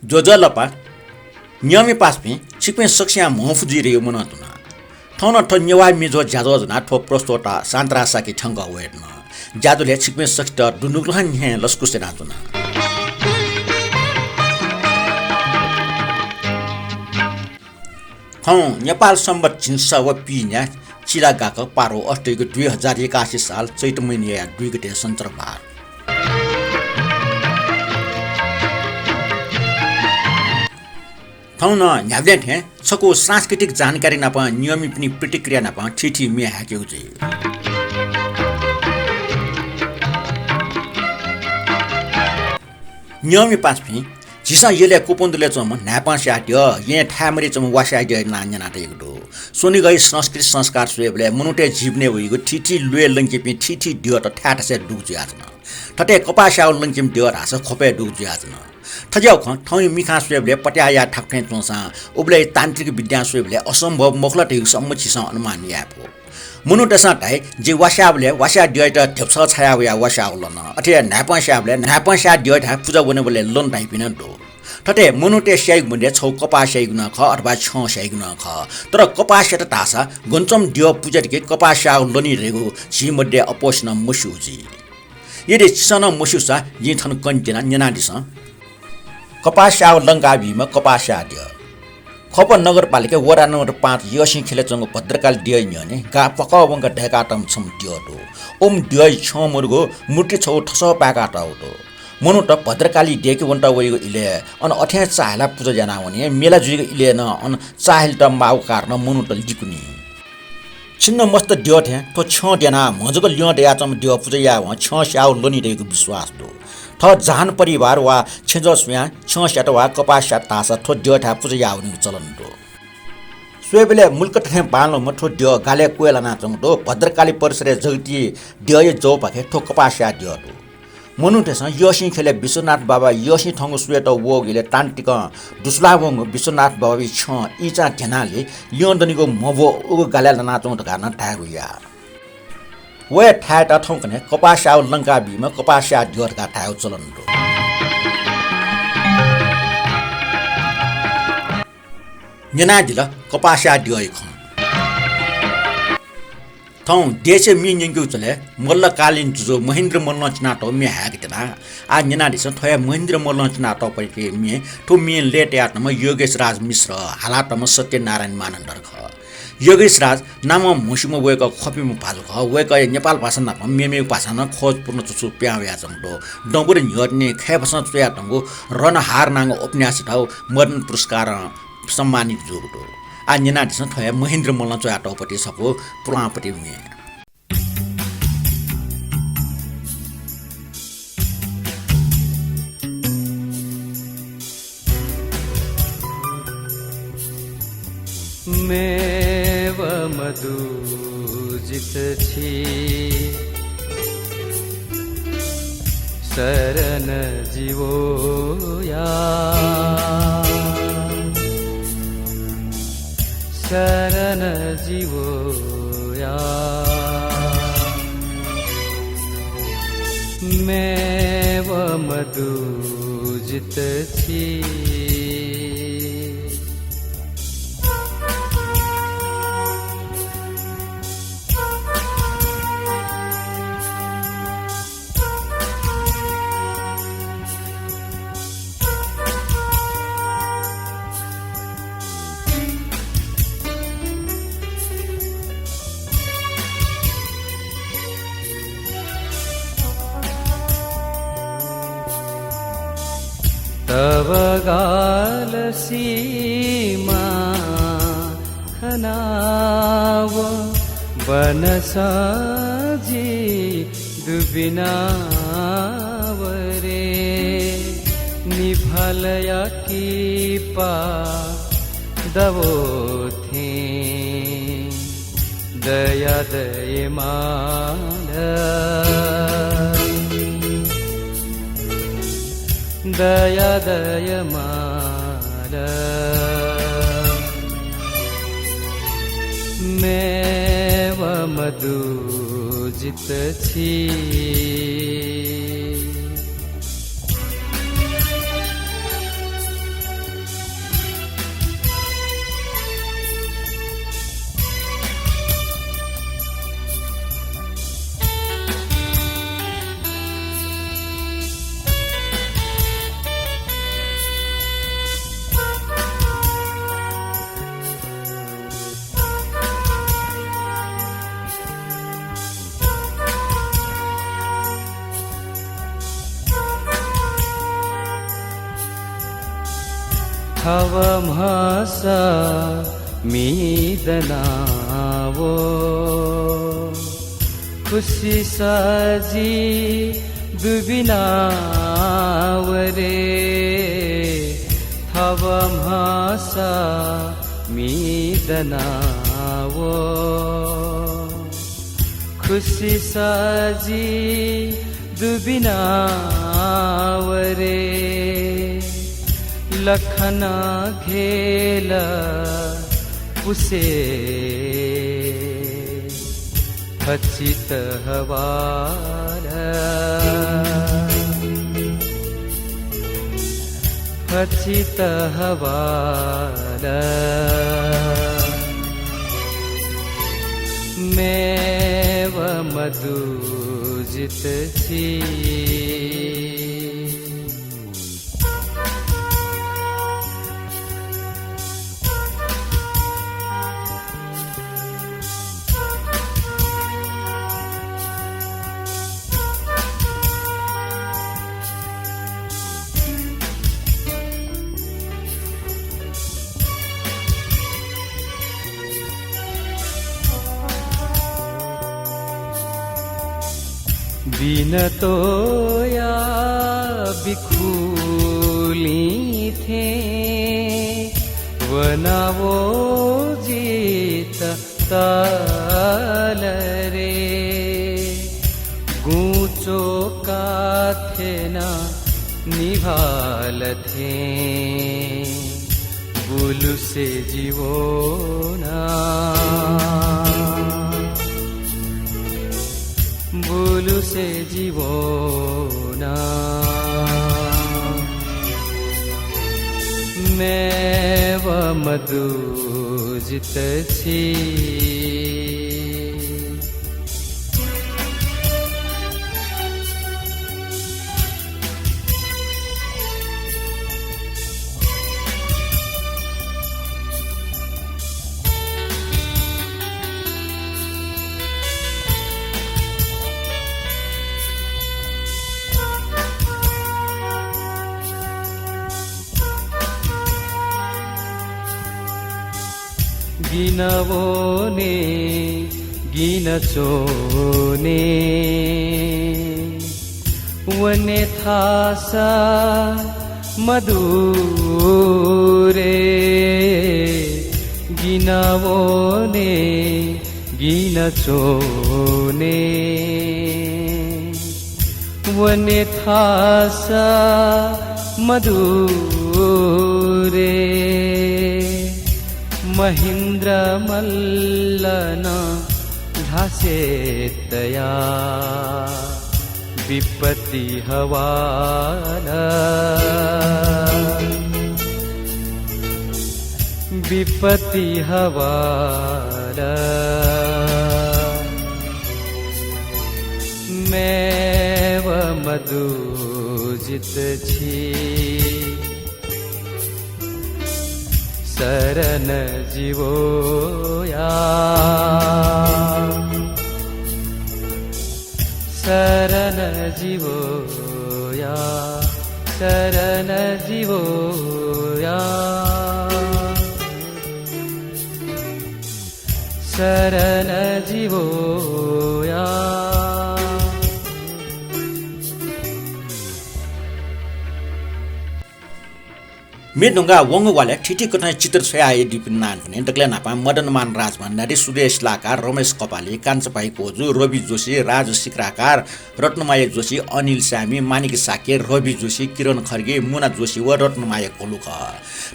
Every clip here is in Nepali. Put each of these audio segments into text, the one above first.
Jojalapa, Newa Me Paspi, Chicken Suction Monfuji Monotuna. Tono to Newa Me Jho-201 not for Prostota, Sandra Saki Tonga Wedna. Jadule Chicken Suctor, Dunuglan Hen, Los Cusenatuna. Nepal Sambat छिन्सा व पिन्या चिला गाको पारो अस्ट्रेलियाको 2081 साल चैत महिना 2 गते सञ्चरबार थौन न्याव्ले थे छको सांस्कृतिक जानकारी नपा नियमित पनि प्रतिक्रिया नपा ठिठी मे हाक्यो जे Newa Me Paspi Jisa yele kupundule chom napa shatyo ye thamri chom washaide nanya tegdo soni gai संस्कृत संस्कार सुएबले मुनुटे जीवने होइगो ठिठी लुए लंकिपि ठिठी दियो त ठाटा से दुगजु आजन ठटे कपासाउ लंकिम दियो रास खपे दुगजु आजन ठज्याउ ख ठौइ मिखा सुएबले पट्याया ठक्ठे चोसा उबले तान्त्रिक विद्या सुएबले असम्भव मोखलटे सम्मचिसा अनुमान यापो मुनुटेसा टाइ जे वाशाबले वाशा दियो त थेप्स छाया या वाशाउलन अथे नापा शा दियो त पूजा गर्ने बोले लोन टाइपिन दो ठटे मुनुटे स्याइ मुन्डे छौ कपा स्याइ गुना ख अथवा छ स्याइ गुना ख तर कपा सेट तासा गन्चम दियो पूजा के कपा शा लोनी रेगो छि मध्ये अपोष्ण मुसुजी यदि सन मुसुसा जिथन कन्टिना न्यानादिस कपा शा लंका बिमा कपा शा दियो खप नगरपालिका वडा नम्बर 5 यसिं खेलेचंग भद्रकाल दिय न्यने गा पकवंग ढेकाटम छम दियो ओम दिय छ मुर्गो मुट्टी छौ ठस पाकाटा उतो मनु त भद्रकाली डेके वन्टा वइगो इले अन अठ्या चाहला पूजा जना हुने मेला जुइगो इले न अन चाहल त माउ कार्न मनु त लिकुनी छिन्न मस्त दियो थे तो छ देना मजको लियो देया चम दियो पूजा या व छ स्याउ लोनी रहेको विश्वास दो थ जहान परिवार वा छेजस्या छ स्याट वा कपास स्याट तासा थो दियो था पूजा या हुने चलन दो स्वेबले मुल्क थे बाल्न मठो दियो गाले कोएला ना चम दो भद्रकाली परिसरे जगती दियो जो पाखे थो कपास स्याट दियो दो मनुटेस यसिं खेले विश्वनाथ बाबा यसिं ठंगो सुएट वोगिले तान्तिक दुस्लावंग विश्वनाथ बाबा छ इचा ढेनाले लियोन्दनीको मबो उगो गाले नाचौं त गाना ठागुया वे ठाटा ठौकने कपासाउ लंका बिमा कपासा दियोरका ठाउ चलन दो न्याना दिला कपासा दियोइ ख थौ देशे मिन्यंगु चले मल्लकालीन जुजो महेन्द्र मल्ल चनाटो मे हागतना आ न्याना दिस थया महेन्द्र मल्ल चनाटो पके मे ठो मेन लेट यातम योगेश राज मिश्र हालातम सत्यनारायण मानन्दर ख योगेश राज नाम मुसिम वेक खपिम पाल ख वेक नेपाल भाषा नाम मेमे भाषा न खोज पूर्ण चुचु प्याव्या जंगो डंगुर न्यर्ने खैबस चया तंगो रणहार नांग उपन्यास थाउ मदन पुरस्कार सम्मानित जोगो आ न्याना दिस थया महेन्द्र मल्ल चयाटो पटे सको पुरापटे मे मेव मधु जित छी शरण जीवो या शरण जीवो या मेव मधु जित छी तव गाल सीमा खनाव बनसाजी दुबिनावरे निभलया की पा दवो थे दया दय माल दया दय माल मेव मधु जित छी थव भाषा मिदनावो खुशी साजी दुबिनावरे थव भाषा मिदनावो खुशी साजी दुबिनावरे लखना घेल पुसे खचित हवाल खचित हवाल मैं व मधुजित छी बिनतो या बिखुली थे वनावो जीत ताल रे गूंचो का थे ना निभाल थे बुलु से जीवो ना बुलु से जीवोना मैं व मधुजित छी गिनवोने गिनचोने वने थासा मधुरे गिनवोने गिनचोने वने थासा मधुरे महेन्द्र मल्लना घासे तया विपत्ति हवाला विपत्ति हवाला मैं व मधुजित छी शरण जीवोया शरण जीवोया शरण जीवोया शरण जीवोया मेदुंगा वंगु वाले ठिठी कथा चित्र छया दिपिनान पनि दक्ले नापा मदनमान राज भण्डारी सुदेश लाकार रमेश कपाली कान्छपाई कोजु रवि जोशी राज सिक्राकार रत्नमाया जोशी अनिल सामी मानिक साके रवि जोशी किरण खर्गे मुना जोशी व रत्नमाया कोलुख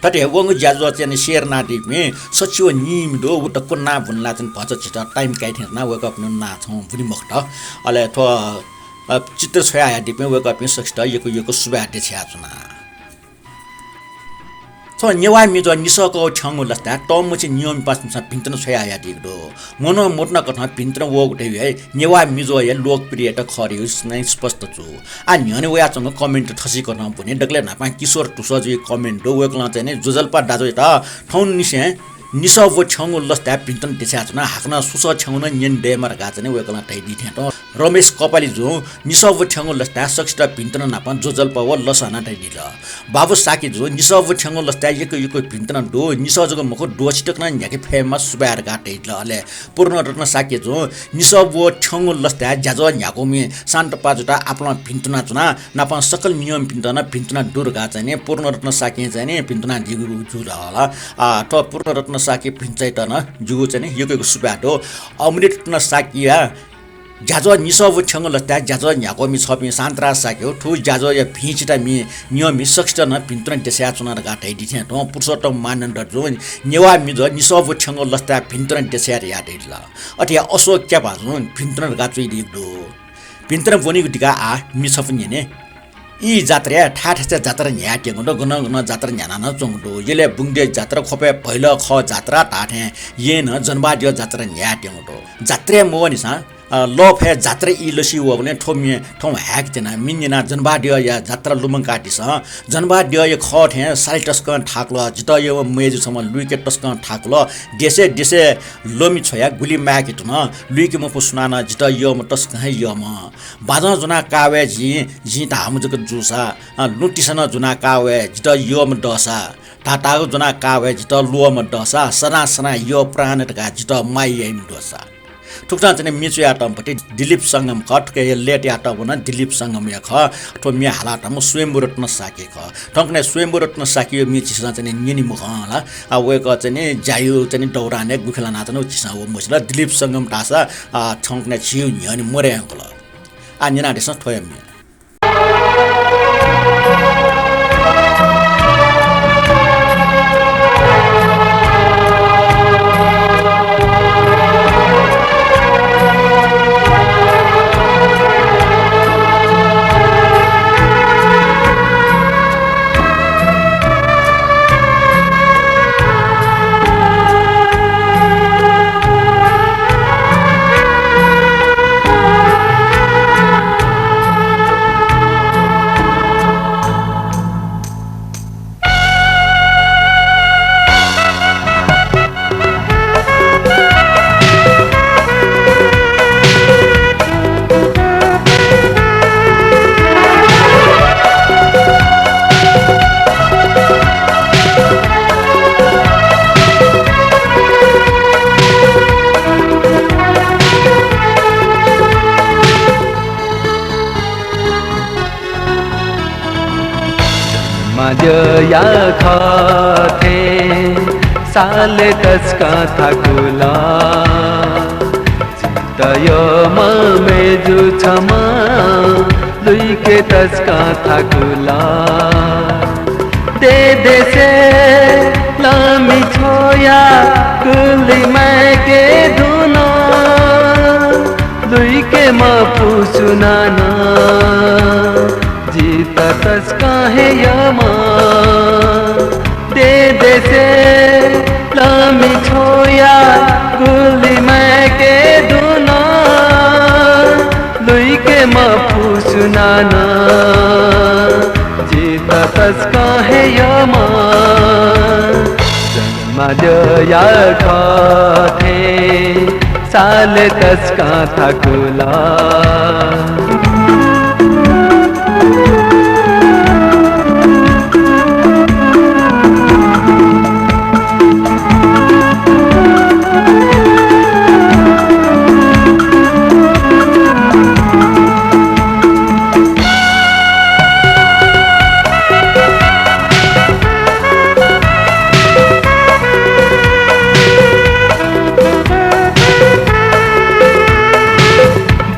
तटे वंगु ज्याजो चाहिँ शेर नादी मे सचिव निम दो उत कोना भुनला चाहिँ भच छिट टाइम काइथेना वक अप ना छौ भुनि मखट अले थ चित्र छया दिपे वक अप सक्त यको सुबा देछ्या छना So Newa Me Jho-201 Chang Lasta, Tom which Newa Me Jho-201 Soya Digdo. Mono Motna Kotna Pintra walk away, Newa Me Jho-201 Lok Prieta Corius, nice poster too. And Yonaway on a comment to Tassikon, the Glen, Kisor to Soji comment, do work Lantane, Zuzalpa Dazoita, Town Nishan. Nisa wo changul lost that Pinton Desatna, Hakna, Susa Changuna, Yen de Margatane, work on a tidy tent. Ramesh कपाली जो निसव ठ्यांगो लस्ता सक्ष्टा भिन्तन नापन जो जल्पव लसना टाइदिल बाबु साकी जो निसव ठ्यांगो लस्ता यको भिन्तन डो निसव जग मको डो छिटकना न्याके फेमस सुबार गाटेल अले पूर्ण रत्न साकी जो निसव ठ्यांगो लस्ता ज्याजो न्याकोमी शान्त पाजुटा आपला भिन्तना चुना नापन सकल नियम भिन्तना दुर्गा चाहिँ पूर्ण रत्न साकी चाहिँ भिन्तना जिगु जुला त पूर्ण रत्न साकी भिन्चैतन जुगु चाहिँ यको सुबाटो अमृत रत्न साकिया ज्याजो निसव ठ्यांगो लस्ता ज्याजो न्याकोमी छपि सान्त्रा साक्यो ठु ज्याजो या भिचिटा मि नियमि सक्ष्ट न भिन्तन देशा चुना गाटै दिथे त पुरुषोत्तम मानदण्ड जो नेवा मिजो निसव ठ्यांगो लस्ता भिन्तन देशा यादैल अटिया अशोक क्या भाजु भिन्तन गाचुइ दिदो भिन्तन बोनीको दिका आ मिछपनि ने यी जात्रा ठाठा जात्रा न्या टेंगो गन जात्रा न्याना न चोंगो येले बुंगदे जात्रा खोपे पहिलो ख जात्रा टाठे ये न जनबादियो जात्रा न्या टेंगो जात्रा मोवनि सा लफे जात्रा इलसी हो भने ठोमिए ठौ ह्याक जना मिन्ना जनबादियो या जात्रा लुमङ काटिस जनबादियो य ख ठे साइटस्क ठाक्लो जित यो मेजु सम लुइके टस्क ठाक्लो देशे देशे लोमि छया गुली माके तुन लुइके म पुसना जित यो म टस्क है यो म बाजा जुना कावे जी ता हम जक जुसा लुटिसन जुना कावे जित यो म दसा टाटाको जुना कावे जित लो म दसा सना सना यो प्राण टका जित माइ एम दसा ठुक्टा चाहिँ मिचु आटमपट्टि दिलीप सङ्गम खटके लेट आटम न दिलीप सङ्गम या ख ठो मि हालाटम स्वयम्भू रत्न साके ख ठंकने स्वयम्भू रत्न साकियो मिचिसा चाहिँ निनि मुखला आ वेक चाहिँ जायु चाहिँ दौराने गुखला नाचन चिसा हो मुसला दिलीप सङ्गम टासा ठंकने छिउ नि मरे अंकल आ निना देस ठोयम या खाथे साले तस्का थाकुला चितयो मे जु छमा लुइके तस्का थाकुला दे दे से लामी छोया कुली मैं के दुना लुइके म पुसुनाना जीता तस्का है यमा दे दे से लामी छोया गुली मैं के दुना लुई के मफू सुनाना जीता तस्का है यमा जन्मा या खाथे साल तस्का था गुला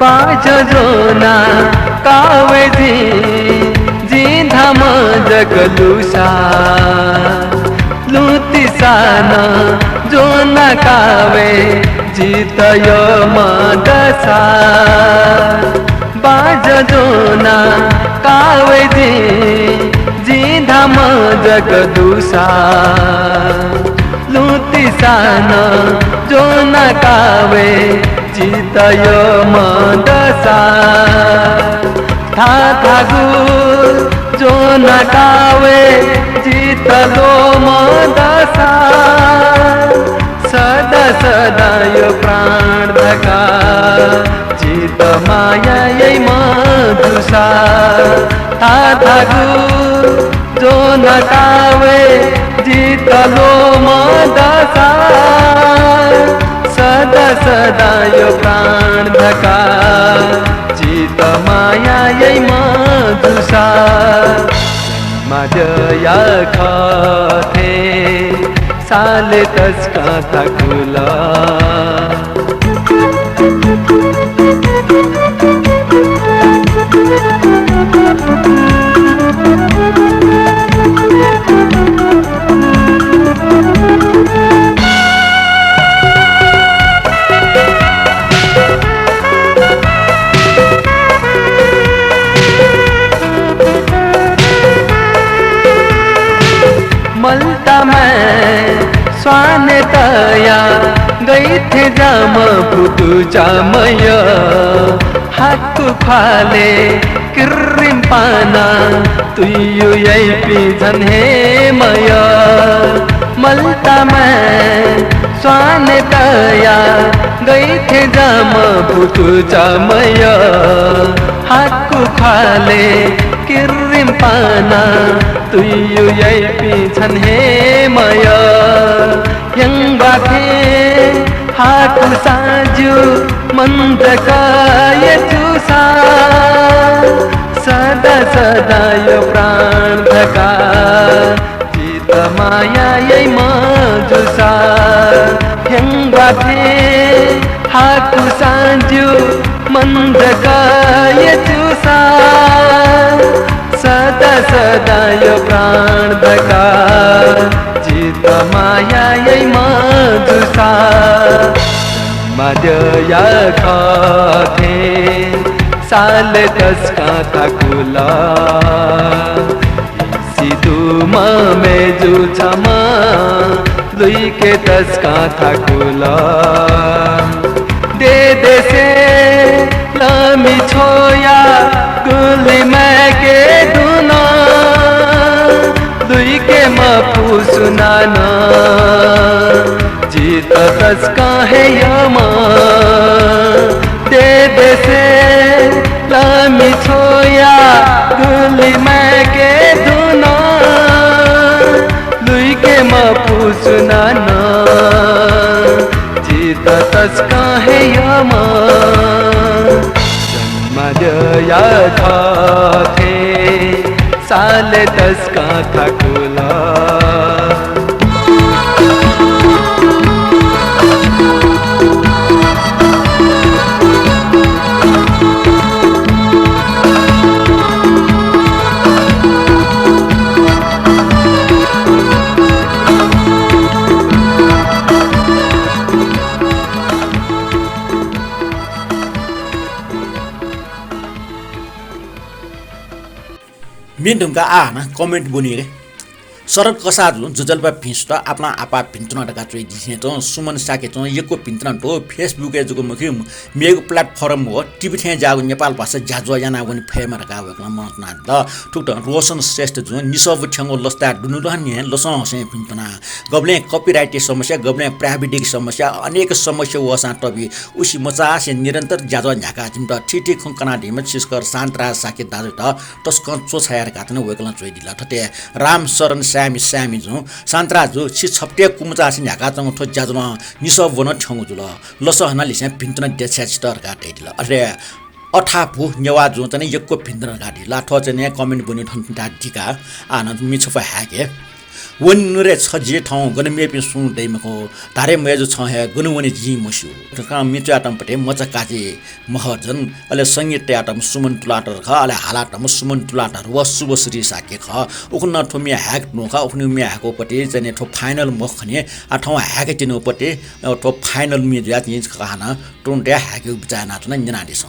बाजोना कावे जी धाम जगलुसा लुति साना जोना कावे जीतयो मदसा बाजोना कावे जी धाम जगलुसा लुति साना जोना कावे जीतयो मदसा था गुर जो नकावे जीतलो मदसा सदा सदा यो प्राण धका चित माया यही मधुसा थागु जो नकावे जितलो मदसा सदा सदा यो प्राण धका चित माया यही मधुसा माझ्या खाते साले तसका थाकुला मलता मैं स्वाने तया गई थे जाम पुतु जामय हाकु फाले किर्रिम पाना तुयु यही पिझन हे मय मलता मैं स्वाने तया गई थे जाम पुतु जामय हाकु फाले किर्रिम पाना तुयु यही पिछन हे मय यंबाथे हाकु साजु मंदकाय चुसा सदा सदा यो प्राण धका चित माया यही मजुसा यंबाथे हाकु साजु मंदकाय चुसा सदा सदा यो प्राण धका चित माया यही मधुसा माझ्या खाते साल तसका थाकुला सितुमा मे जुछमा लुई के तसका थाकुला दे दे से लमी छोया गुली मैं के दुना दुई के मपू सुनाना जीत तसका है यमा दे दे से लमी छोया गुली मैं के दुना दुई के मपू सुनाना जीत तसका है यमा माझ्या खाते साले तसका थाकुला मिन्टुमका आना कमेन्ट बनी रे सरल कसा जुजलपा फिंस्ट अपना आपा पिंतना टका चोई दिसे तो सुमन साके तो यको पिंतना तो फेसबुक ए जुको मुखि मेगो प्लेटफर्म हो टिभी थे जागो नेपाल भाषा जाजो याना पनि फेमा रका वकला मन ना द ठुक रोशन श्रेष्ठ जो निसब ठंगो लस्ता दुनु रहने लसन हसे पिंतना गबले कॉपीराइट समस्या गबले प्राइवेट समस्या अनेक समस्या वसा टबी उसी मचा से निरंतर जाजो झाका तिम त ठिठी खंकना ढिम छिस्कर शान्तरा साके दाजु त तस्कन चोछायर कातन वकला चोई दिला ठते राम शरण स्यामी जो शान्तरा जो छि छप्टे कुमचा से झाका चंग ठो जाजो निसब वन ठंगो जुल लस हना लिसे पिंतना देछा स्टर काटे दिला अरे अठापु नेवा जो चाहिँ यक्को पिंतना काटी लाठो चाहिँ कमेन्ट बनि ठन्टा टिका आनन्द मिछफ हाके वन नुरे छ जे ठाउँ गन मेपि सुन दैमको तारे मेजो छ हे गुन वनि जी मसु का मिचो आटम पटे मचा काजे महजन अले संगीत आटम सुमन तुलाटर ख अले हालाटम सुमन तुलाटर व शुभ श्री साके ख उखन ठोमी ह्याक नोखा उखन मे ह्याको पटे चाहिँ ठो फाइनल मखने आ ठाउँ ह्याक तिनो पटे ठो फाइनल मे ज्या तिन खाना टोन्टे ह्याक बिचाना त नजना this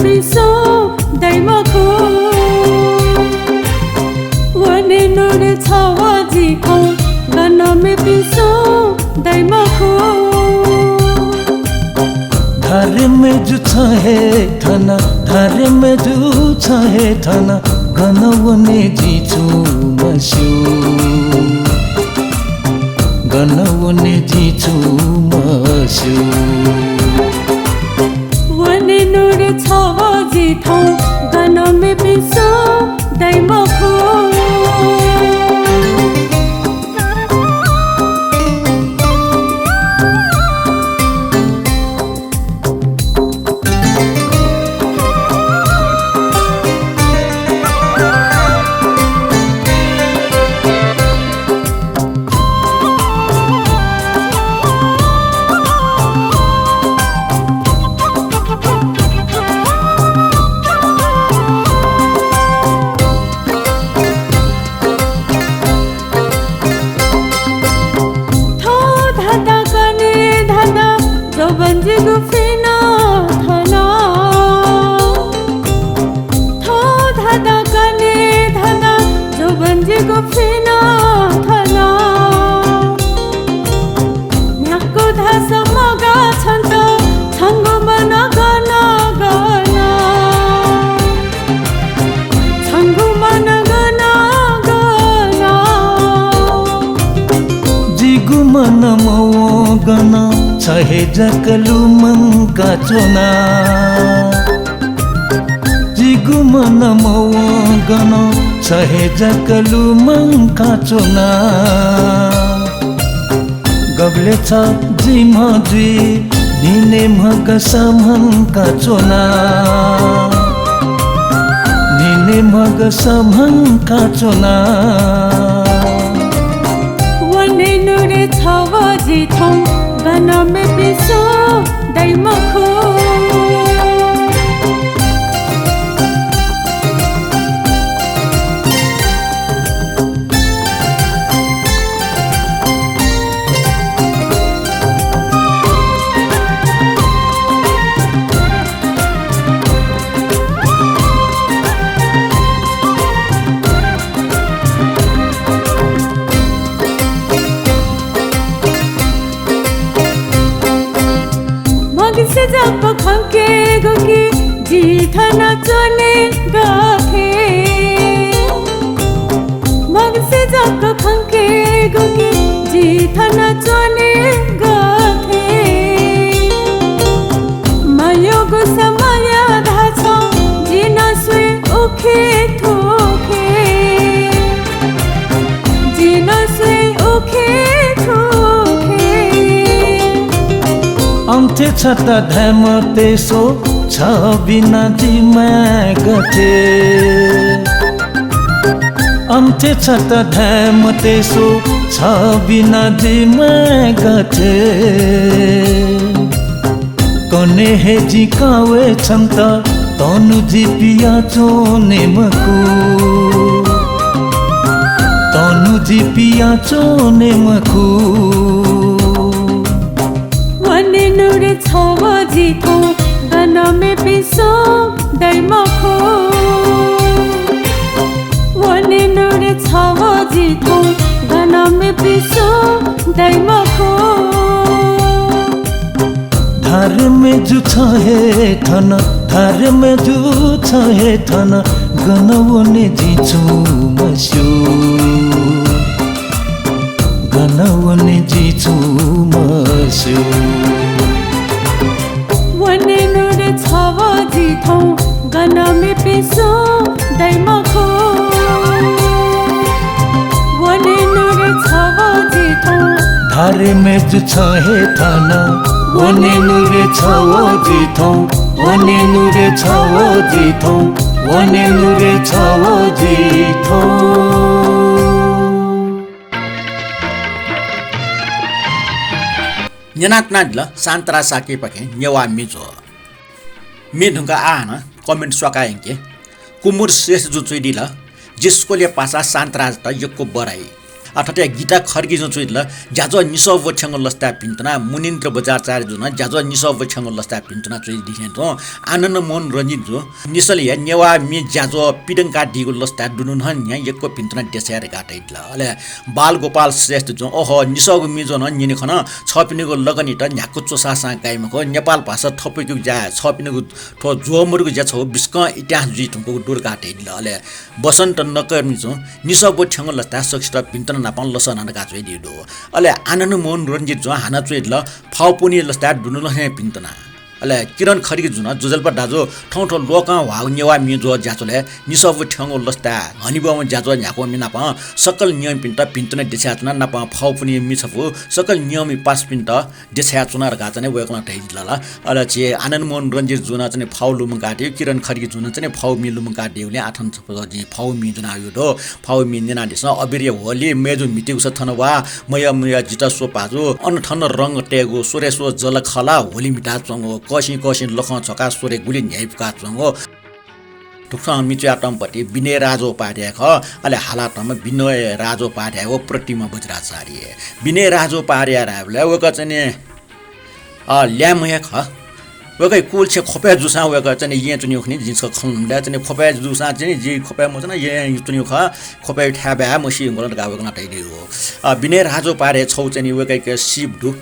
piso dai ma ko wane nure chawa ji ko gana me piso dai ma ko धारे में जो छहे थाना धारे में जो छहे थाना गनवने जीचु मस्यु गनवने जीचु मस्यु wane nure chawa ji ko gana me piso dai ma ko गना छहे जकलु मंका चोना जिगु मन मो गना छहे जकलु मंका चोना गबले छ जिमा जी निने मग समंका चोना निने मग समंका चोना wane nure chawa ji ko gana me piso dai ma ko से जब खंके गोकी जी थाना चने गाथे मग से जब खंके गोकी जी थाना चने गाथे मायो गो समया धाछो जिना सुई ओखे थोखे जिना सुई ओखे अन्त्य छता धैम तेसो छ बिना जिमा गथे अन्त्य छता धैम तेसो छ बिना जिमा गथे कने हे जिकावे छन्ता तनु जिपिया चोने मकु तनु जिपिया चोने मकु nure chawa ji ko gana me piso dai ma ko wane nure chawa ji ko gana me piso dai ma ko धार में जो छहे थाना धार में जो छहे थाना गनवने जीचु मस्यु गनवने जीचु मस्यु wane nure chawa ji ko gana me piso dai ma ko wane nure chawa ji ko धार में जो छहे थाना wane nure chawa ji ko wane nure chawa ji ko wane nure chawa ji ko Nyanaknadla santara sake pake Newa Me Jho Me ढुंगा आना कमेन्ट सकाएंगे कुमुर शेष जुचुइदिला जिसको लिए पासा शान्तराज त यको बराई अर्थात गीता खर्की जो चुइल जाजो निसव वछंग लस्ता पिन्तना मुनिन्द्र बजारचार्य जुन जाजो निसव वछंग लस्ता पिन्तना चुइ दिसेन तो आनन्द मोहन रञ्जित जो निसल या नेवा मी जाजो पिडंका दिगो लस्ता दुनुन हन या एकको पिन्तना देशयार गाटैल अले बाल गोपाल श्रेष्ठ जो ओहो निसव मी जो न निने खन छपिनेको लगनी त न्याको चोसासा गाइमको नेपाल भाषा थपेको जा छपिनेको थो जोमरको जा छ बिस्क इतिहास जितुको डोर गाटैल अले बसन्त नकर्मी जो निसव वछंग लस्ता सक्षित पिन्तना नापन लसन गाचै दिदो अले आनन्द मोहन रञ्जित जो हाना चुइल फाउपुनी लस्ता दुनुन हे पिन्तना अले किरण खरिकी जुन जुजलपा दाजो ठौ लोका वाउ नेवा मी जो जाचोले निसव ठंगो लस्ता हनिबम जाचो न्याको मिना प सकल नियम पिन्त पिन्तने देछाचना नापा फाउ पनि मिछफु सकल नियम पास पिन्त देछाचना र गाचने वेकला दैला अले चे आनन्द मोहन रञ्जित जुन चाहिँ फाउ लुम गाट्यो किरण खरिकी जुन चाहिँ फाउ मी लुम गाट्योले आठन जी फाउ मी जुन आयो दो फाउ मी निना दिस अबिरिय होली मेजु मिटिउ सथनवा मय जिता सो पाजो अनठन रंग टेगो सोरेसो जल खला होली मिटा चंगो कसी लख छका सोरे गुली न्याइपका चंगो टुक्सान मिच्याटमपट्टि विनय राजो पाड्या ख अले हालातमा विनय राजो पाड्या हो प्रतिमा बज्राचार्य विनय राजो पाड्या रावले वक चाहिँ ल्यामया ख वकै कुल छ खोपे जुसा वक चाहिँ यहाँ चुन्यो खनि जिस खनले चाहिँ खोपे जुसा चाहिँ जी खोपे म चाहिँ यहाँ चुन्यो ख खोपे ठ्याबा मसी गलत गावक नटाइदियो हो विनय राजो पाड्या छौ चाहिँ वकै के शिवदु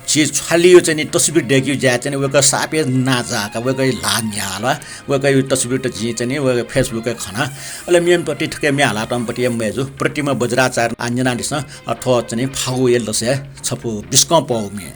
चीज छालियो चाहिँ तस्बिर देखियो जा चाहिँ वक सापे नाजाका वकै लान्याला वकै तस्बिर त जी चाहिँ वक फेसबुक खना अले मेमपट्टि ठके मे हालाटमपट्टि मेजु प्रतिमा बज्राचार्य आञ्जना दिस अथवा चाहिँ फागु एलसे छपु बिस्क पाउमे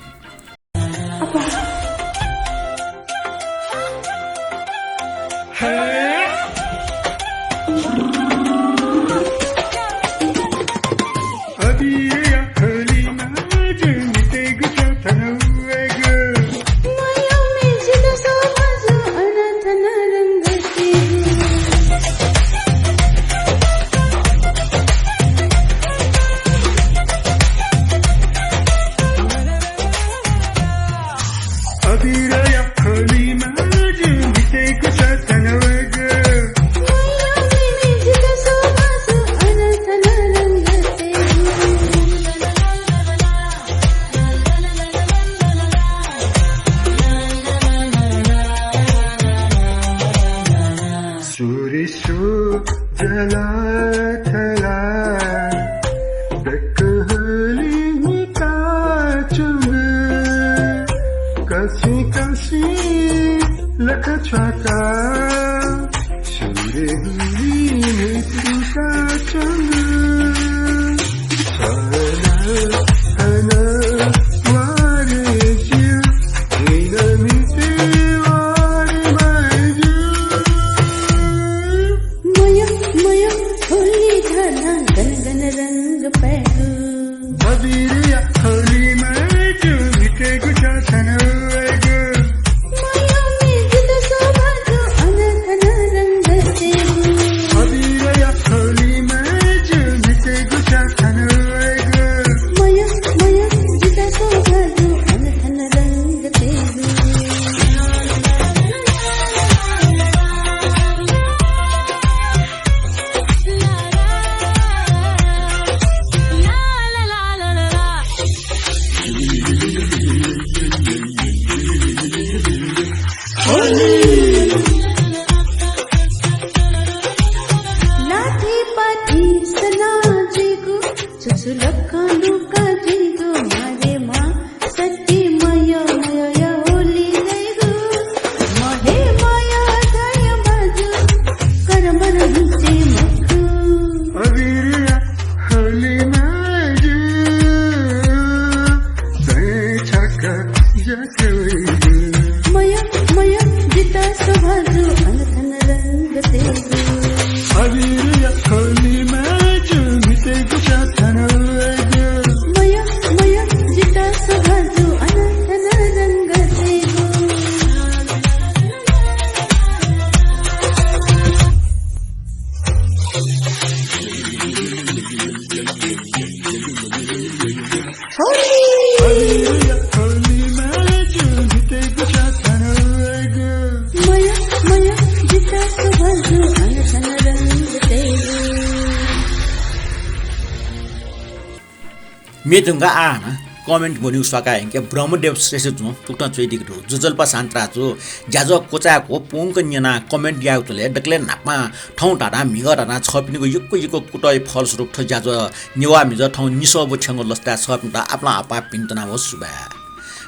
मेदुंगा आना कमेन्ट बोनिउ सकाए के ब्रह्मदेव श्रेष्ठ जो टुक्टा चोइदिक दो जुजल्पा सान्त्रा जो ज्याजो कोचाको पुङक न्यना कमेन्ट याउतले डक्ले नापा ठौ टाटा मिग टाटा छपिनीको युक्को कुटय फलस्वरूप ठ ज्याजो नेवा मिज ठौ निसब छंग लस्ता छपिनटा आपला आपा पिन्तना हो सुबा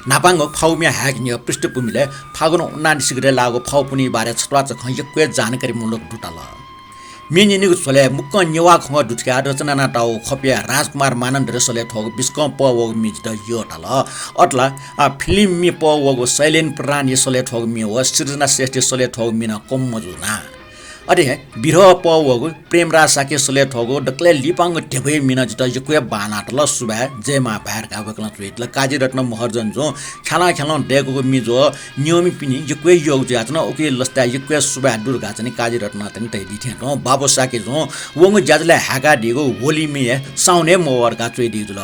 नापाङ्गो फाउमिया ह्याग्निय पृष्ठभूमिले फागुन 19 गते लागो फाउपुनी बारे छटवा छ खयक्वे जानकारी मूलक दुटाल मेनिनिगु सोले मुक्क नेवा खङ दुटका रचना नाटाउ खपिया राजकुमार मानन्द रसले ठग बिस्कम प वग मिज द योटाल अट्ला फिल्म मि प वग शैलेन प्राण यसले ठग मि व सृजना श्रेष्ठ सोले ठग मिन कम मजुना अरे बिरह प वग प्रेमराज साके सोले ठगो डक्ले लिपाङ ढेबे मिन जित यक्वे बानाटल सुबा जयमा भार का वकला ट्वेटल काजी रत्न महर्जन जो खेला डेगो मिजो नियमी पिनि यक्वे योग जाचन ओके लस्ता यक्वे सुबा दुर्गा चनि काजी रत्न तनि तै दिथे न बाबु साके जो वंग ज्याजले हागा दिगो होली मे साउने मोवर का ट्वे दिजुल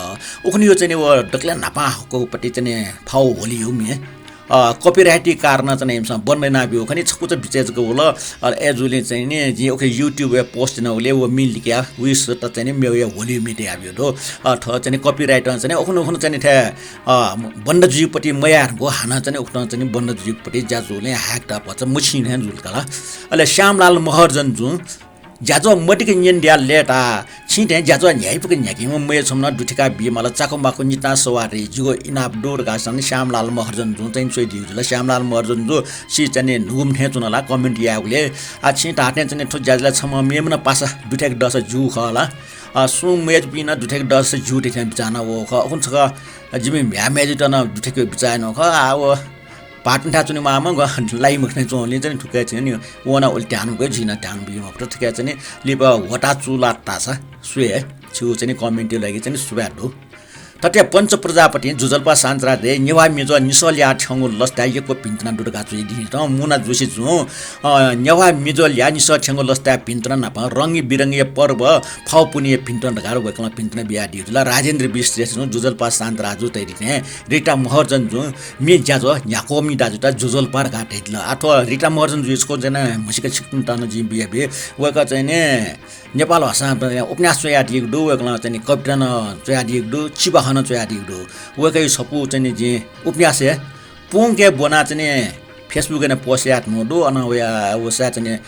ओखनि यो चनि व डक्ले नापा को पटि चनि फाउ होली हो मे कपिराइटी कारण चाहिँ एमसँग बन्नै नाबियो खनि छकुच बिचेजको होला एजुले चाहिँ नि जे ओके युट्युब वे पोस्ट न ओले व मिल लिया विस त चाहिँ मे होली मिटे आबियो दो ठ चाहिँ कपिराइट चाहिँ ओखन चाहिँ थे बन्डजीपट्टि मयार गो हाना चाहिँ ओखन चाहिँ बन्डजीपट्टि जाजुले हाक्टा पछ मुछिन जुल कला अले श्यामलाल महर्जन जु ज्याजो मटिक न्यन्ड्या लेटा छिटे ज्याजो न्याइपुक न्याकी म मय छमना दुठिका बिमला चाको माको निता सवारी जुगो इनाप डोर गासन श्यामलाल महर्जन जु चाहिँ सोइ दिउला श्यामलाल महर्जन जो सि चाहिँ नुम ठे चुनला कमेन्ट याउले आ छिटा टे चाहिँ ठो ज्याजला छम मेमन पासा दुठेक दस जु खला सु मेज बिना दुठेक दस जु देखे बिचाना वो ख कुन छ जिमे भ्या मेज त न दुठेक बिचान ख आ पाटन थाचुनि मामा लाई मखने चोले चाहिँ ठुकै छ नि वना उल्ट्यानु गयो जिना ट्यान बिमा प्र ठुकै छ नि लिप वटा चुला तासा सुए छु चाहिँ कमेन्ट लागि चाहिँ सुबाडो तटे पञ्च प्रजापति जुजल्पा सान्त्रा दे नेवा मिजो निसल्या छंगु लस्ता यको पिन्तना दुर्गा चुइ दि त मुना जोशी जु नेवा मिजो ल्या निस छंगु लस्ता पिन्तना नप रंगी बिरंगी पर्व फाउपुनी पिन्तना गारो गकला पिन्तना बिया दिजुला राजेन्द्र विश्रेष जुजल्पा सान्त्रा जु तै दिने रिटा महर्जन जु मे ज्याजो याकोमी दाजु त जुजल्पा गाटेल अथवा रिटा महर्जन जु यसको जना मुसिका छिक्नु तन जि बिया बे वका चाहिँ ने नेपाल भाषा उपन्यास चोया दिग दु वकला चाहिँ कविता न चोया दिग दु चिबा खाना चोया दिग दु वकै सपु चाहिँ जे उपन्यास है पोंगे बना चाहिँ फेसबुक ने पोस्ट यात न दु अन वया वसा चाहिँ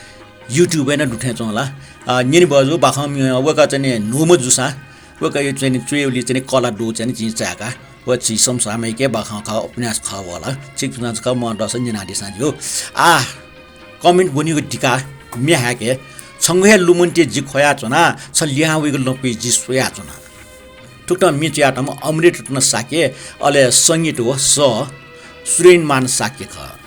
युट्युब ने दुथे चोला निनि बजु बाखम वका चाहिँ नोम जुसा वकै चाहिँ चोयली चाहिँ कला दु चाहिँ जि चाका व छि समसामै के बाखा खा उपन्यास खा वाला चिकना का म दस निना दिसा जो कमेन्ट बनिको टिका मे हाके छंगे लुमन्टे जि खया चना छ ल्यावेको लपि जि सोया चना टुक्टा मिच्याटम अमृत न साके अले संगीत हो स सुरेन मान साके ख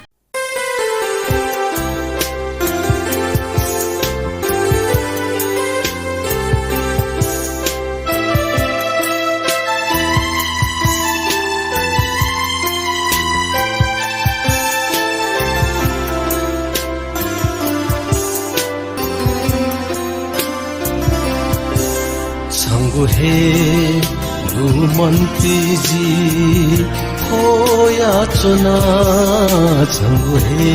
हे लुमन्ती जी होया चुना छंगु हे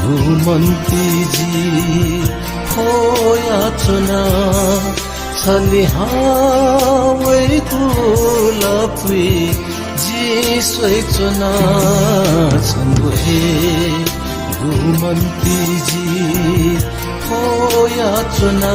लुमन्ती जी होया चुना छली हावै कुलपी जी सोइ चुना छंगु हे लुमन्ती जी होया चुना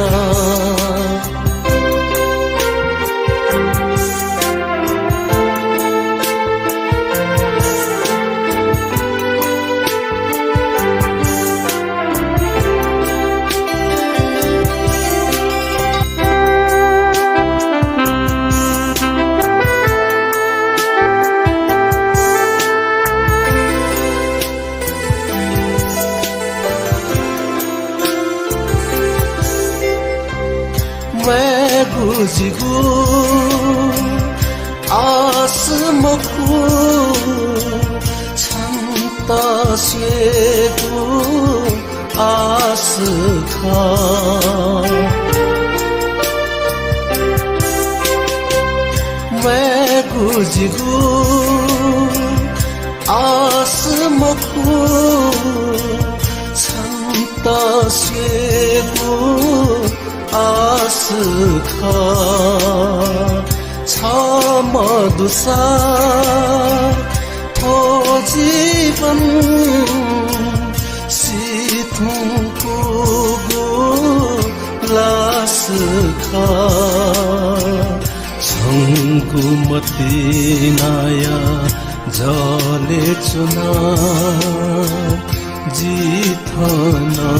बुझिगु आसमको छन्त सेगु आस खा मैं बुझिगु आसमको छन्त सेगु आस खा छ मधुसा हो जीवन सिथुको लास खा छङ्गु मती नाया जले चुना जिथना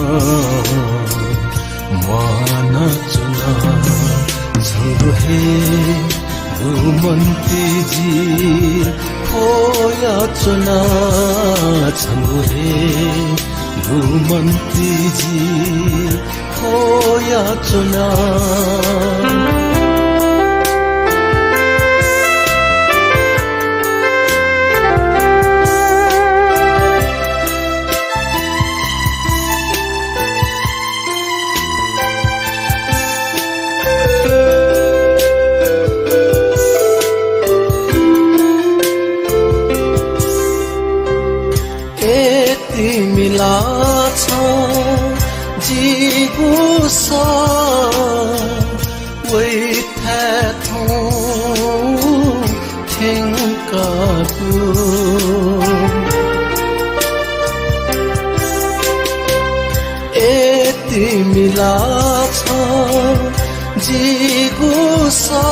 माना चुना छङ्गु हे घुमन्ती जी खोया चुना छङ्गु हे घुमन्ती जी खोया चुना मिला छ जीगुसा वै थाथो ठेङ्काटु यति मिला छ जीगुसा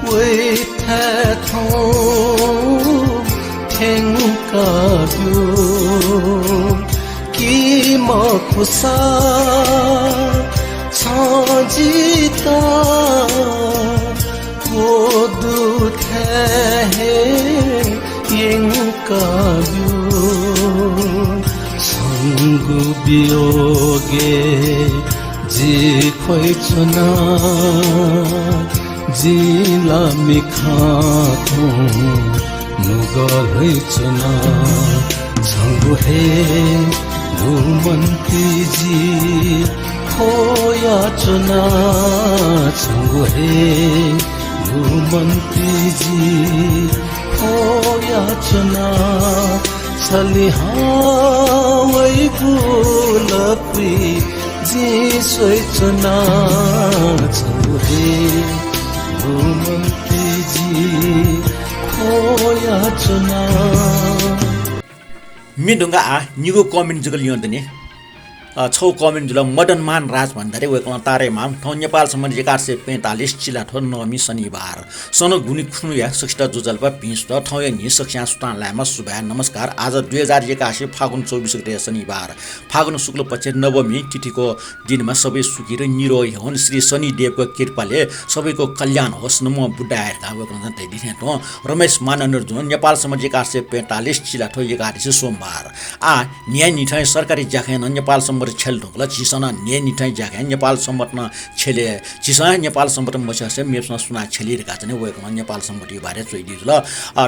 वै थाथो ठेङ्काटु कि म खुसा छ जिता को दुथे यङ्काटु सङ्गु बियोगे जी खोइ छुना जिला मिखाथो मुगलै चुना छङ्गु हे घुमन्ती जी खोया चुना छङ्गु हे घुमन्ती जी खोया चुना सलिहावै गुलपी जी सोइ चुना छङ्गु हे घुमन्ती जी खोया चुना मिडुङ्गा आ निगो कमेन्ट जुगल लिउँदैन छौ कमेन्ट जुल मदनमान राज भन्दाखेरि वेकला तारे माम ठौ नेपाल सम्बन्धी 1145 चिला ठो नमी शनिबार सन गुनी खुनुया सक्षता जुजलपा पिस त ठौ नि सक्षा सुतान लामा सुभा नमस्कार आज 2081 फागुन 24 गते शनिबार फागुन शुक्ल पक्ष नवमी तिथिको दिनमा सबै सुखी र निरोगी हुन् श्री शनि देवको कृपाले सबैको कल्याण होस् नम बुढाहरुका वेकला तै दिथे त रमेश मानन्दर जुन नेपाल सम्बन्धी 1145 चिला ठो 11 सोमबार आ न्याय निठाई सरकारी जाखे नेपाल छेल ढुङ्ला चिसना ने निठाई जागे नेपाल सम्बन्धन छेले चिसा नेपाल सम्बन्ध मछसे मेप्सना सुना छेलिरहेका छन् वेकमा नेपाल सम्बन्ध बारे चोइदिज ल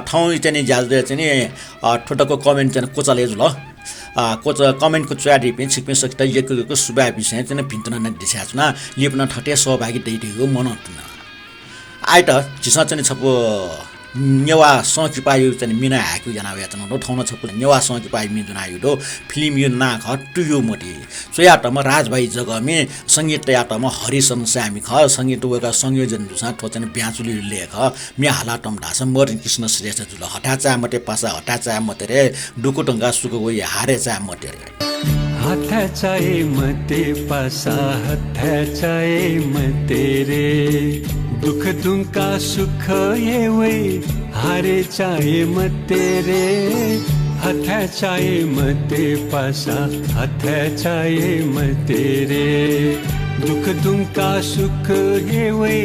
ठाउँ चाहिँ ज्याजले चाहिँ ठोटको कमेन्ट चाहिँ कोचाले ल कोच कमेन्टको च्याडी पनि छिक्पे सक्दा यको सुबा विषय चाहिँ भिन्तन न दिशा छ न लिपन ठटे सहभागी दैदिगो मनन्तन आइट चिसा चाहिँ छपो नेवा सकिपायो चाहिँ मिना हाक्यो जना वेतन रो ठाउँ छ नेवा सकिपायो मिजुनायो दो फिल्म यो ना ख टुयो मोटी सोयाटमा राजभाइ जगमे संगीत याटमा हरिशन सामी ख संगीत वेका संयोजन दुसा ठोचन ब्याचुली लेख मे हाला टम ढास मरिन कृष्ण श्रेष्ठ जुल हटा चा मटे पासा हटा चा मते रे डुकु टंगा सुको गई हारे चा मटे रे हथा चाहे मते पासा हथा चाहे मते रे दुख दुंका सुख ये वे हारे चाहे मते रे हथा चाहे मते पासा हथा चाहे मते रे दुख दुंका सुख ये वे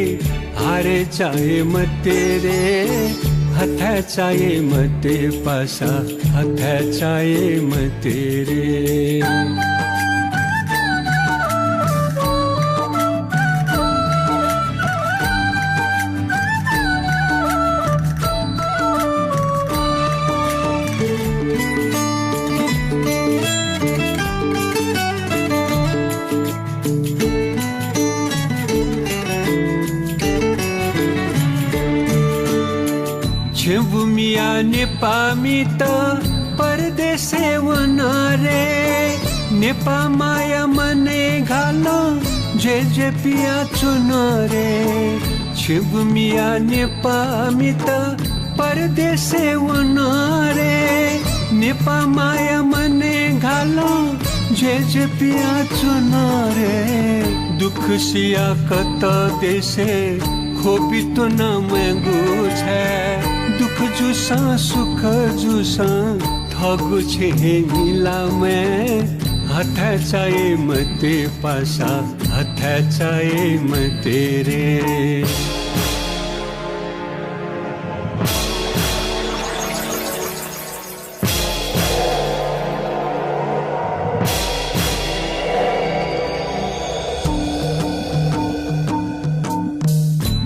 हारे चाहे मते रे हथा चाहे मते पासा हथा चाहे मते रे छेबुमिया नेपामी त परदेशे वनरे नेपा माया मने घालो जे पिया चुनरे छिबमिया नेपामी त परदेशे वनरे नेपा माया मने घालो जे पिया चुनरे दुख सिया कत देशे खोपी तो न मैगु छे दुख जुसा सुख जुसा थगु छे नीला में हथ चाहे मते पासा हथ चाहे मते रे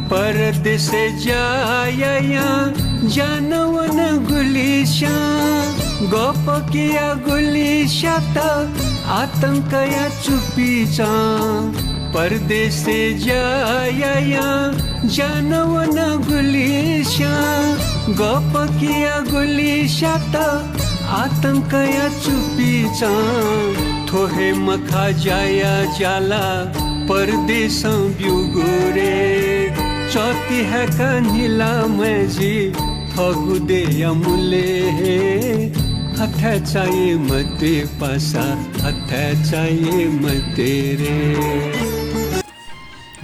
परदेशे जाया जानवन गुलिशा गप किया गुलिशा त आतंकया चुपीचा परदेशे जाया जानवन गुलिशा गप किया गुलिशा त आतंकया चुपीचा थोहे मखा जाया जाला परदेश ब्युगुरे चौथी है कन्हिला मैजी फगुदे यमुले हथ चाहिए मते पासा हथ चाहिए मते रे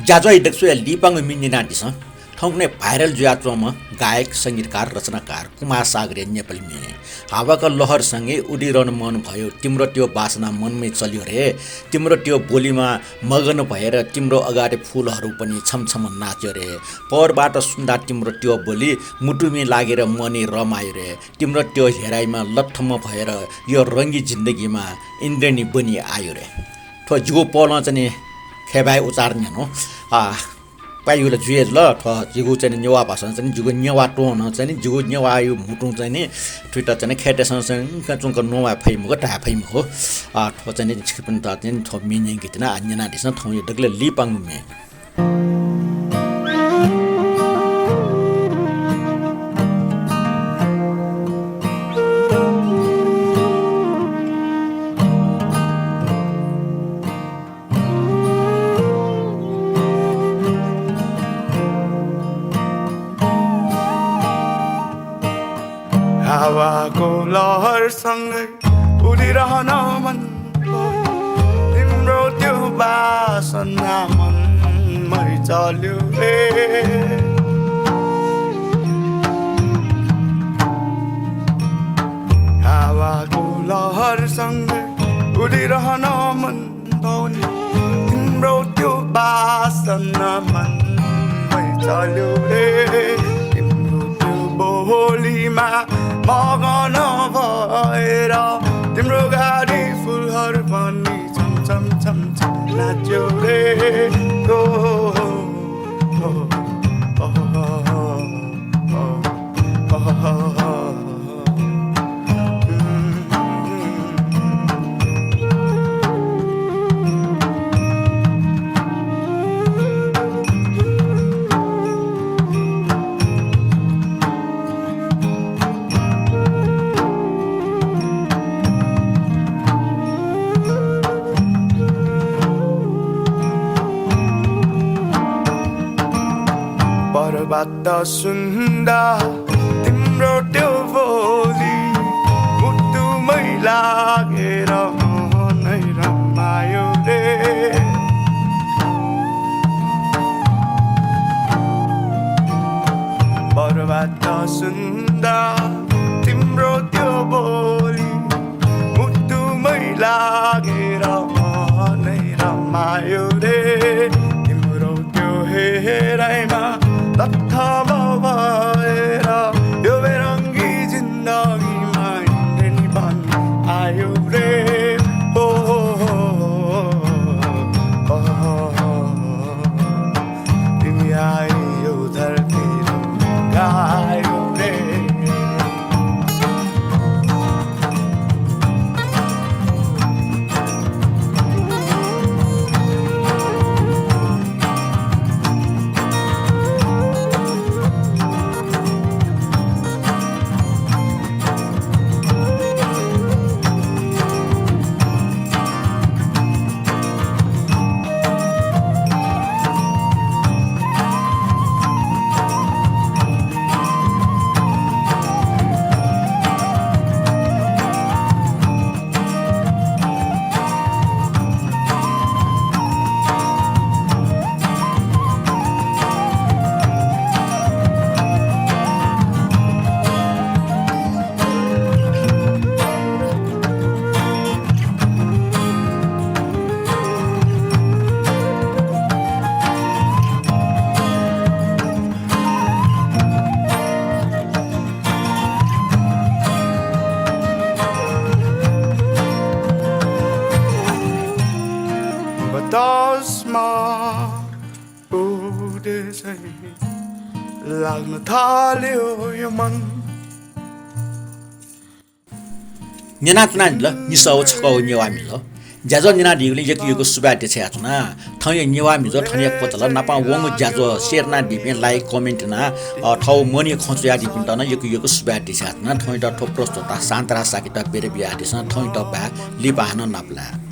जाजोई दक्सुया लिपाङ मिनिना दिस ठौक्ने भाइरल जुयात्वमा गायक सङ्गीतकार रचनाकार कुमार सागरे नेपाली मिने हावाका लहरसँगै उडिरहनु मन भयो तिम्रो त्यो बासना मनमै चल्यो रे तिम्रो त्यो बोलीमा मगन भएर तिम्रो अगाडि फुलहरू पनि छमछम नाच्यो रे परबाट सुन्दा तिम्रो त्यो बोली मुटुमी लागेर मनै रमायो रे तिम्रो त्यो हेराइमा लट्ठम्म भएर यो रङ्गी जिन्दगीमा इन्द्रेणी बनि आयो रे ठो जिगो पल्न चाहिँ खेबाई उचार्ने हो पाइला जुए ल ठ जिगु चाहिँ नेवा भाषा चाहिँ जिगु नेवा टोन चाहिँ जिगु नेवा यो मुटुङ चाहिँ नि ट्विटर चाहिँ खेटेसँग चाहिँ कचुङ नोवा फैमको ढा फैम हो ठ चाहिँ छिपन त चाहिँ ठ मिने गीतना अन्यना दिस ठ यो दगले लिपाङ मे हावाको लहरसँगै उडिरहन मन तिम्रो त्यो बासना मनमै चल्यो रे हावाको लहरसँगै उडिरहन मन तिम्रो त्यो बासना मनमै चल्यो रे तिम्रो त्यो बोलीमा मगन भएर तिम्रो गाडी फुलहरू पनि छमछम छमछम नाच्यो रे पर्वत सुन्दा तिम्रो त्यो बोली मुटुमै लागेर मनै रमायो रे पर्वत सुन्दा तिम्रो त्यो बोली मुटुमै लागेर मनै रमायो रे तिम्रो त्यो हेराइमा लट्ठम्म भएर यो बेरङ्गी जिन्दगीमा इन्द्रेणी बनि आयो रे तिमी आयो धरती गायो रे दसमा उडेछै लाग्न थाल्यो यो मन निनातना ल निसाउ छकाउ नेवा मिल ज्याजो निना दिगले यको सुबा देछे आछना थय नेवा मिल थय पतल नपा वंग ज्याजो शेरना दिपे लाइक कमेन्ट ना ठौ मनि खचुया दिपिन तन यको सुबा देछे आछना थय त ठोक प्रस्तुत शान्तरा साकिता बेरे बिया देछ थय त बा लिपाहन नपला